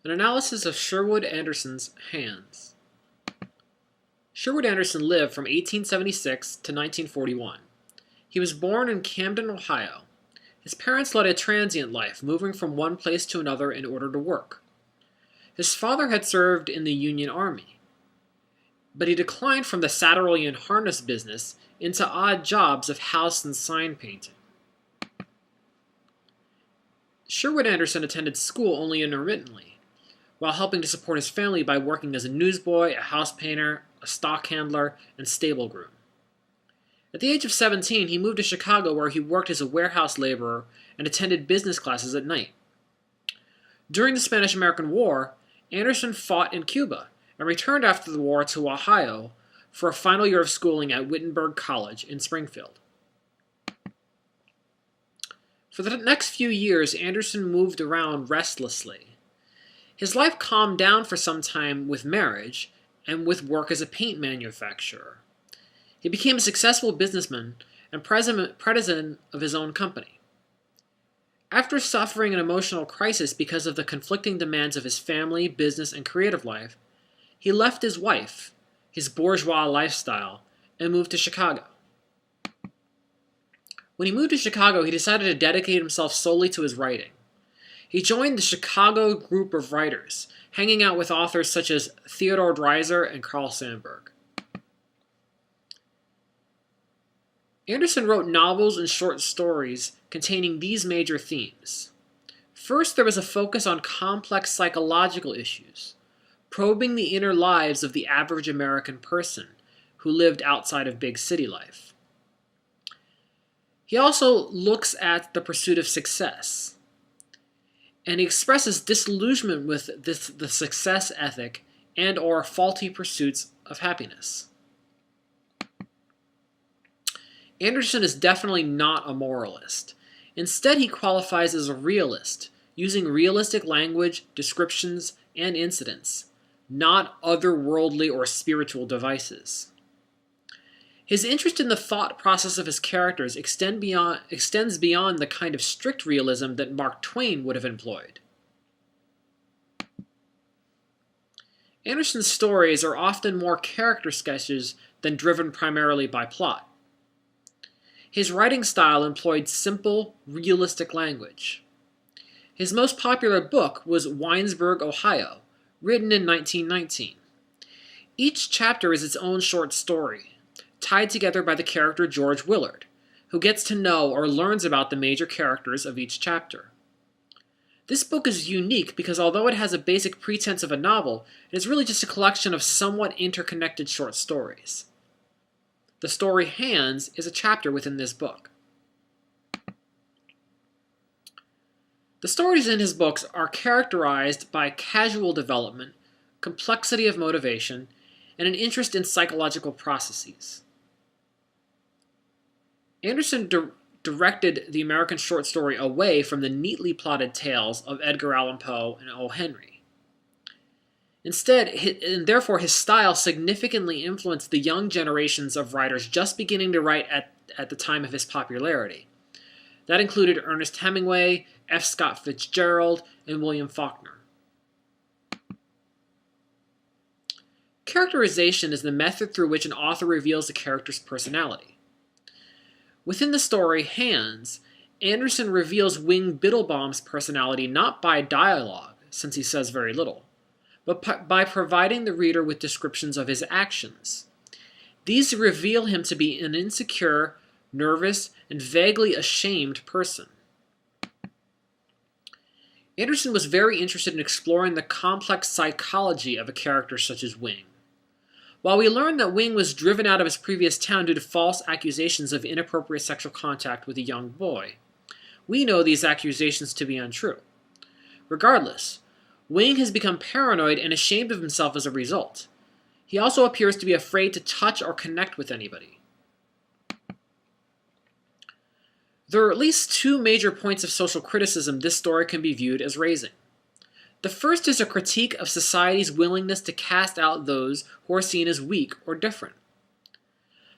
An analysis of Sherwood Anderson's hands. Sherwood Anderson lived from 1876 to 1941. He was born in Camden, Ohio. His parents led a transient life, moving from one place to another in order to work. His father had served in the Union Army, but he declined from the saddlery and harness business into odd jobs of house and sign painting. Sherwood Anderson attended school only intermittently, while helping to support his family by working as a newsboy, a house painter, a stock handler, and stable groom. At the age of 17, he moved to Chicago where he worked as a warehouse laborer and attended business classes at night. During the Spanish-American War, Anderson fought in Cuba and returned after the war to Ohio for a final year of schooling at Wittenberg College in Springfield. For the next few years, Anderson moved around restlessly. His life calmed down for some time with marriage and with work as a paint manufacturer. He became a successful businessman and president of his own company. After suffering an emotional crisis because of the conflicting demands of his family, business, and creative life, he left his wife, his bourgeois lifestyle, and moved to Chicago. When he moved to Chicago, he decided to dedicate himself solely to his writing. He joined the Chicago Group of Writers, hanging out with authors such as Theodore Dreiser and Carl Sandburg. Anderson wrote novels and short stories containing these major themes. First, there was a focus on complex psychological issues, probing the inner lives of the average American person who lived outside of big city life. He also looks at the pursuit of success, and he expresses disillusionment with the success ethic and or faulty pursuits of happiness. Anderson is definitely not a moralist. Instead, he qualifies as a realist, using realistic language, descriptions, and incidents, not otherworldly or spiritual devices. His interest in the thought process of his characters extends beyond the kind of strict realism that Mark Twain would have employed. Anderson's stories are often more character sketches than driven primarily by plot. His writing style employed simple, realistic language. His most popular book was Winesburg, Ohio, written in 1919. Each chapter is its own short story, tied together by the character George Willard, who gets to know or learns about the major characters of each chapter. This book is unique because although it has a basic pretense of a novel, it is really just a collection of somewhat interconnected short stories. The story Hands is a chapter within this book. The stories in his books are characterized by casual development, complexity of motivation, and an interest in psychological processes. Anderson directed the American short story away from the neatly plotted tales of Edgar Allan Poe and O. Henry. Instead, and therefore his style significantly influenced the young generations of writers just beginning to write at the time of his popularity. That included Ernest Hemingway, F. Scott Fitzgerald, and William Faulkner. Characterization is the method through which an author reveals a character's personality. Within the story Hands, Anderson reveals Wing Biddlebaum's personality not by dialogue, since he says very little, but by providing the reader with descriptions of his actions. These reveal him to be an insecure, nervous, and vaguely ashamed person. Anderson was very interested in exploring the complex psychology of a character such as Wing. While we learned that Wing was driven out of his previous town due to false accusations of inappropriate sexual contact with a young boy, we know these accusations to be untrue. Regardless, Wing has become paranoid and ashamed of himself as a result. He also appears to be afraid to touch or connect with anybody. There are at least two major points of social criticism this story can be viewed as raising. The first is a critique of society's willingness to cast out those who are seen as weak or different.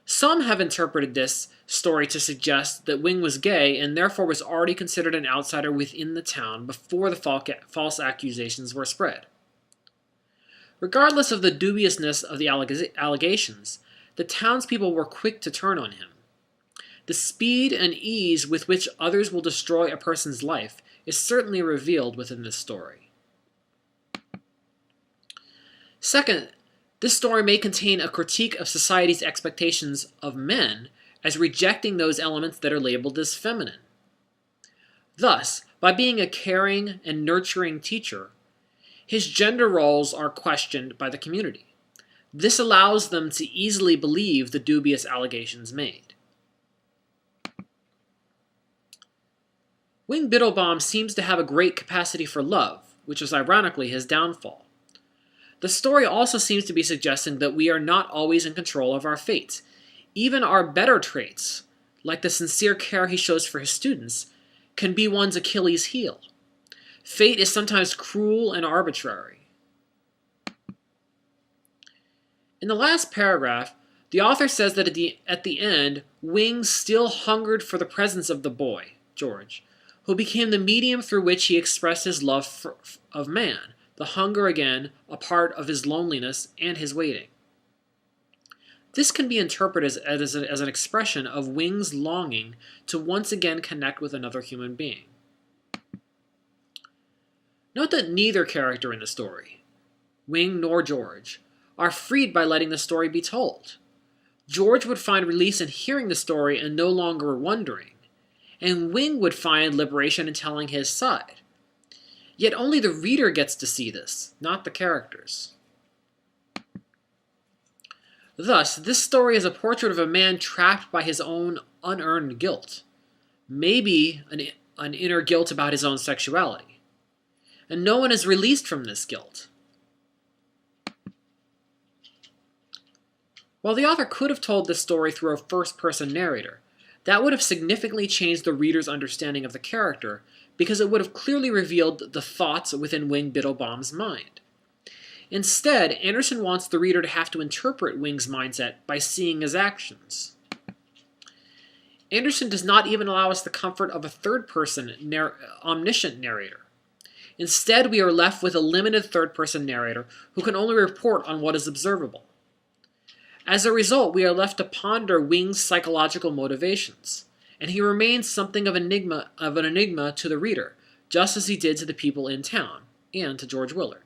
Some have interpreted this story to suggest that Wing was gay and therefore was already considered an outsider within the town before the false accusations were spread. Regardless of the dubiousness of the allegations, the townspeople were quick to turn on him. The speed and ease with which others will destroy a person's life is certainly revealed within this story. Second, this story may contain a critique of society's expectations of men as rejecting those elements that are labeled as feminine. Thus, by being a caring and nurturing teacher, his gender roles are questioned by the community. This allows them to easily believe the dubious allegations made. Wing Biddlebaum seems to have a great capacity for love, which is ironically his downfall. The story also seems to be suggesting that we are not always in control of our fate. Even our better traits, like the sincere care he shows for his students, can be one's Achilles heel. Fate is sometimes cruel and arbitrary. In the last paragraph, the author says that at the end, Wing still hungered for the presence of the boy, George, who became the medium through which he expressed his love of man, the hunger again a part of his loneliness and his waiting. This can be interpreted as an expression of Wing's longing to once again connect with another human being. Note that neither character in the story, Wing nor George, are freed by letting the story be told. George would find release in hearing the story and no longer wondering, and Wing would find liberation in telling his side. Yet only the reader gets to see this, not the characters. Thus, this story is a portrait of a man trapped by his own unearned guilt, maybe an inner guilt about his own sexuality. And no one is released from this guilt. While the author could have told this story through a first-person narrator, that would have significantly changed the reader's understanding of the character, because it would have clearly revealed the thoughts within Wing Biddlebaum's mind. Instead, Anderson wants the reader to have to interpret Wing's mindset by seeing his actions. Anderson does not even allow us the comfort of a third-person omniscient narrator. Instead, we are left with a limited third-person narrator who can only report on what is observable. As a result, we are left to ponder Wing's psychological motivations, and he remains something of an enigma to the reader, just as he did to the people in town, and to George Willard.